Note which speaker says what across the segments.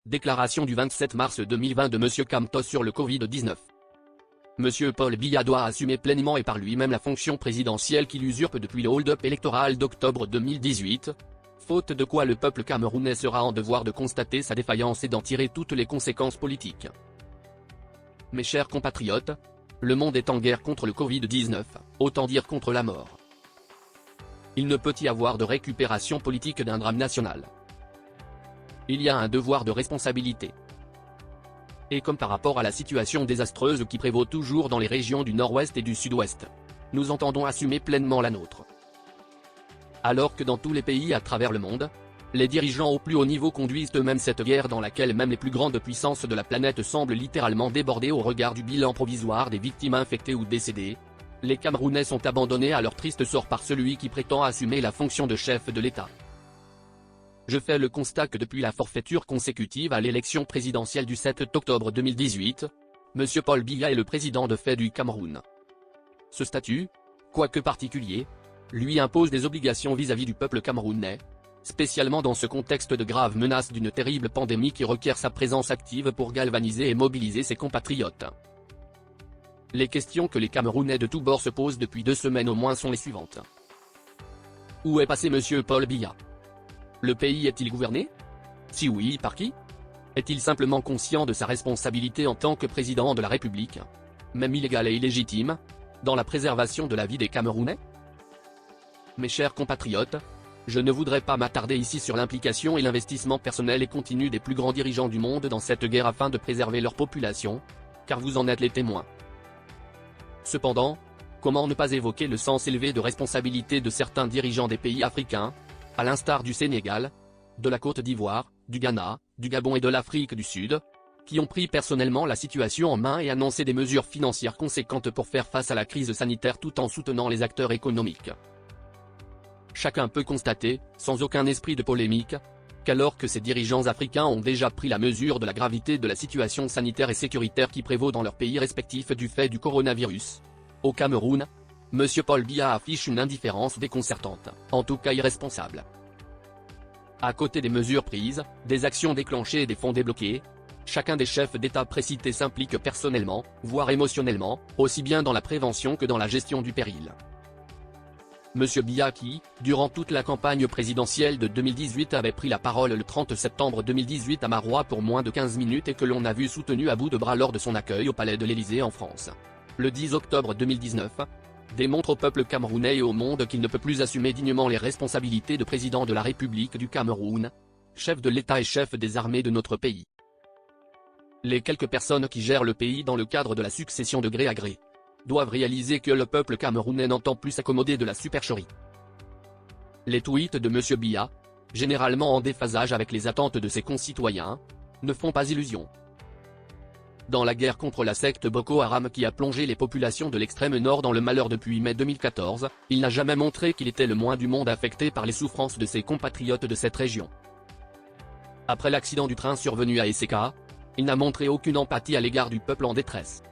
Speaker 1: Déclaration du 27 mars 2020 de M. Kamtos sur le Covid-19. M. Paul Biya doit assumer pleinement et par lui-même la fonction présidentielle qu'il usurpe depuis le hold-up électoral d'octobre 2018, faute de quoi le peuple camerounais sera en devoir de constater sa défaillance et d'en tirer toutes les conséquences politiques. Mes chers compatriotes, le monde est en guerre contre le Covid-19, autant dire contre la mort. Il ne peut y avoir de récupération politique d'un drame national. Il y a un devoir de responsabilité. Et comme par rapport à la situation désastreuse qui prévaut toujours dans les régions du nord-ouest et du sud-ouest, nous entendons assumer pleinement la nôtre. Alors que dans tous les pays à travers le monde, les dirigeants au plus haut niveau conduisent eux-mêmes cette guerre dans laquelle même les plus grandes puissances de la planète semblent littéralement déborder au regard du bilan provisoire des victimes infectées ou décédées, les Camerounais sont abandonnés à leur triste sort par celui qui prétend assumer la fonction de chef de l'État. Je fais le constat que depuis la forfaiture consécutive à l'élection présidentielle du 7 octobre 2018, M. Paul Biya est le président de fait du Cameroun. Ce statut, quoique particulier, lui impose des obligations vis-à-vis du peuple camerounais, spécialement dans ce contexte de grave menace d'une terrible pandémie qui requiert sa présence active pour galvaniser et mobiliser ses compatriotes. Les questions que les Camerounais de tous bords se posent depuis 2 semaines au moins sont les suivantes. Où est passé M. Paul Biya? Le pays est-il gouverné? Si oui, par qui? Est-il simplement conscient de sa responsabilité en tant que président de la République, même illégale et illégitime, dans la préservation de la vie des Camerounais? Mes chers compatriotes, je ne voudrais pas m'attarder ici sur l'implication et l'investissement personnel et continu des plus grands dirigeants du monde dans cette guerre afin de préserver leur population, car vous en êtes les témoins. Cependant, comment ne pas évoquer le sens élevé de responsabilité de certains dirigeants des pays africains, à l'instar du Sénégal, de la Côte d'Ivoire, du Ghana, du Gabon et de l'Afrique du Sud, qui ont pris personnellement la situation en main et annoncé des mesures financières conséquentes pour faire face à la crise sanitaire tout en soutenant les acteurs économiques. Chacun peut constater, sans aucun esprit de polémique, qu'alors que ces dirigeants africains ont déjà pris la mesure de la gravité de la situation sanitaire et sécuritaire qui prévaut dans leurs pays respectifs du fait du coronavirus, au Cameroun, M. Paul Biya affiche une indifférence déconcertante, en tout cas irresponsable. À côté des mesures prises, des actions déclenchées et des fonds débloqués, chacun des chefs d'État précités s'implique personnellement, voire émotionnellement, aussi bien dans la prévention que dans la gestion du péril. M. Biya qui, durant toute la campagne présidentielle de 2018 avait pris la parole le 30 septembre 2018 à Marois pour moins de 15 minutes et que l'on a vu soutenu à bout de bras lors de son accueil au palais de l'Élysée en France. Le 10 octobre 2019, démontre au peuple camerounais et au monde qu'il ne peut plus assumer dignement les responsabilités de président de la République du Cameroun, chef de l'État et chef des armées de notre pays. Les quelques personnes qui gèrent le pays dans le cadre de la succession de gré à gré doivent réaliser que le peuple camerounais n'entend plus s'accommoder de la supercherie. Les tweets de M. Biya, généralement en déphasage avec les attentes de ses concitoyens, ne font pas illusion. Dans la guerre contre la secte Boko Haram qui a plongé les populations de l'extrême nord dans le malheur depuis mai 2014, il n'a jamais montré qu'il était le moins du monde affecté par les souffrances de ses compatriotes de cette région. Après l'accident du train survenu à Eseka, il n'a montré aucune empathie à l'égard du peuple en détresse.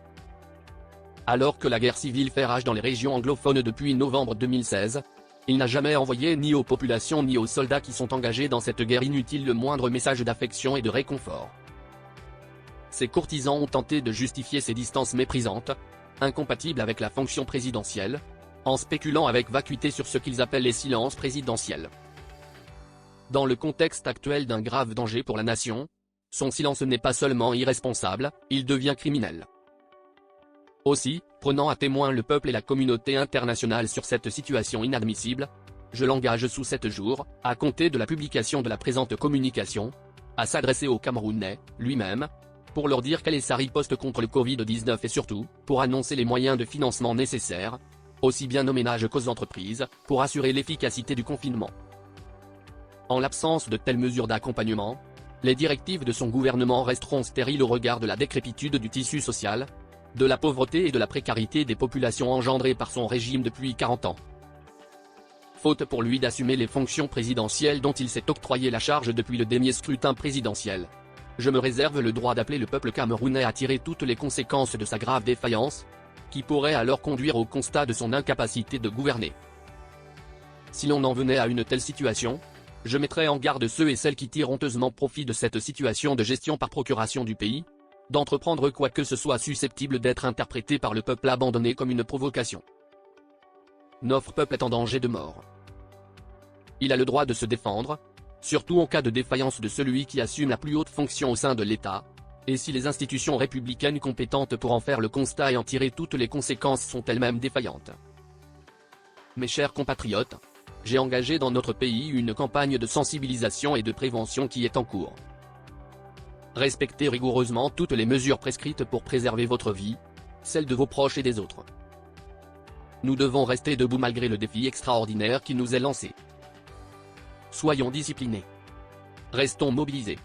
Speaker 1: Alors que la guerre civile fait rage dans les régions anglophones depuis novembre 2016, il n'a jamais envoyé ni aux populations ni aux soldats qui sont engagés dans cette guerre inutile le moindre message d'affection et de réconfort. Ces courtisans ont tenté de justifier ces distances méprisantes, incompatibles avec la fonction présidentielle, en spéculant avec vacuité sur ce qu'ils appellent les silences présidentiels. Dans le contexte actuel d'un grave danger pour la nation, son silence n'est pas seulement irresponsable, il devient criminel. Aussi, prenant à témoin le peuple et la communauté internationale sur cette situation inadmissible, je l'engage sous 7 jours, à compter de la publication de la présente communication, à s'adresser aux Camerounais, lui-même, pour leur dire quelle est sa riposte contre le Covid-19 et surtout, pour annoncer les moyens de financement nécessaires, aussi bien aux ménages qu'aux entreprises, pour assurer l'efficacité du confinement. En l'absence de telles mesures d'accompagnement, les directives de son gouvernement resteront stériles au regard de la décrépitude du tissu social, de la pauvreté et de la précarité des populations engendrées par son régime depuis 40 ans. Faute pour lui d'assumer les fonctions présidentielles dont il s'est octroyé la charge depuis le dernier scrutin présidentiel, je me réserve le droit d'appeler le peuple camerounais à tirer toutes les conséquences de sa grave défaillance, qui pourrait alors conduire au constat de son incapacité de gouverner. Si l'on en venait à une telle situation, Je mettrai en garde ceux et celles qui tirent honteusement profit de cette situation de gestion par procuration du pays, d'entreprendre quoi que ce soit susceptible d'être interprété par le peuple abandonné comme une provocation. Notre peuple est en danger de mort. Il a le droit de se défendre, surtout en cas de défaillance de celui qui assume la plus haute fonction au sein de l'État, et si les institutions républicaines compétentes pour en faire le constat et en tirer toutes les conséquences sont elles-mêmes défaillantes. Mes chers compatriotes, j'ai engagé dans notre pays une campagne de sensibilisation et de prévention qui est en cours. Respectez rigoureusement toutes les mesures prescrites pour préserver votre vie, celle de vos proches et des autres. Nous devons rester debout malgré le défi extraordinaire qui nous est lancé. Soyons disciplinés. Restons mobilisés.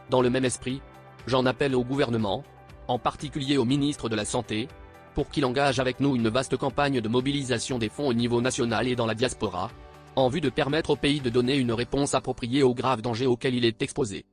Speaker 1: Dans le même esprit, j'en appelle au gouvernement, en particulier au ministre de la Santé, pour qu'il engage avec nous une vaste campagne de mobilisation des fonds au niveau national et dans la diaspora, en vue de permettre au pays de donner une réponse appropriée aux graves dangers auxquels il est exposé.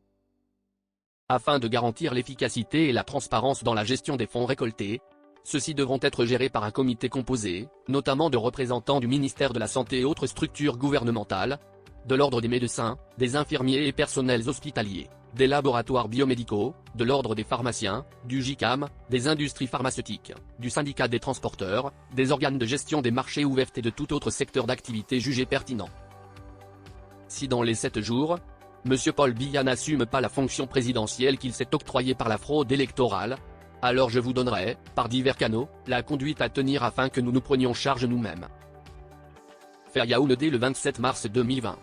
Speaker 1: Afin de garantir l'efficacité et la transparence dans la gestion des fonds récoltés, ceux-ci devront être gérés par un comité composé, notamment de représentants du ministère de la Santé et autres structures gouvernementales, de l'ordre des médecins, des infirmiers et personnels hospitaliers, des laboratoires biomédicaux, de l'ordre des pharmaciens, du JICAM, des industries pharmaceutiques, du syndicat des transporteurs, des organes de gestion des marchés ouverts et de tout autre secteur d'activité jugé pertinent. Si dans les 7 jours, M. Paul Biya n'assume pas la fonction présidentielle qu'il s'est octroyée par la fraude électorale, alors je vous donnerai, par divers canaux, la conduite à tenir afin que nous nous prenions charge nous-mêmes. Faire Yaoundé le 27 mars 2020.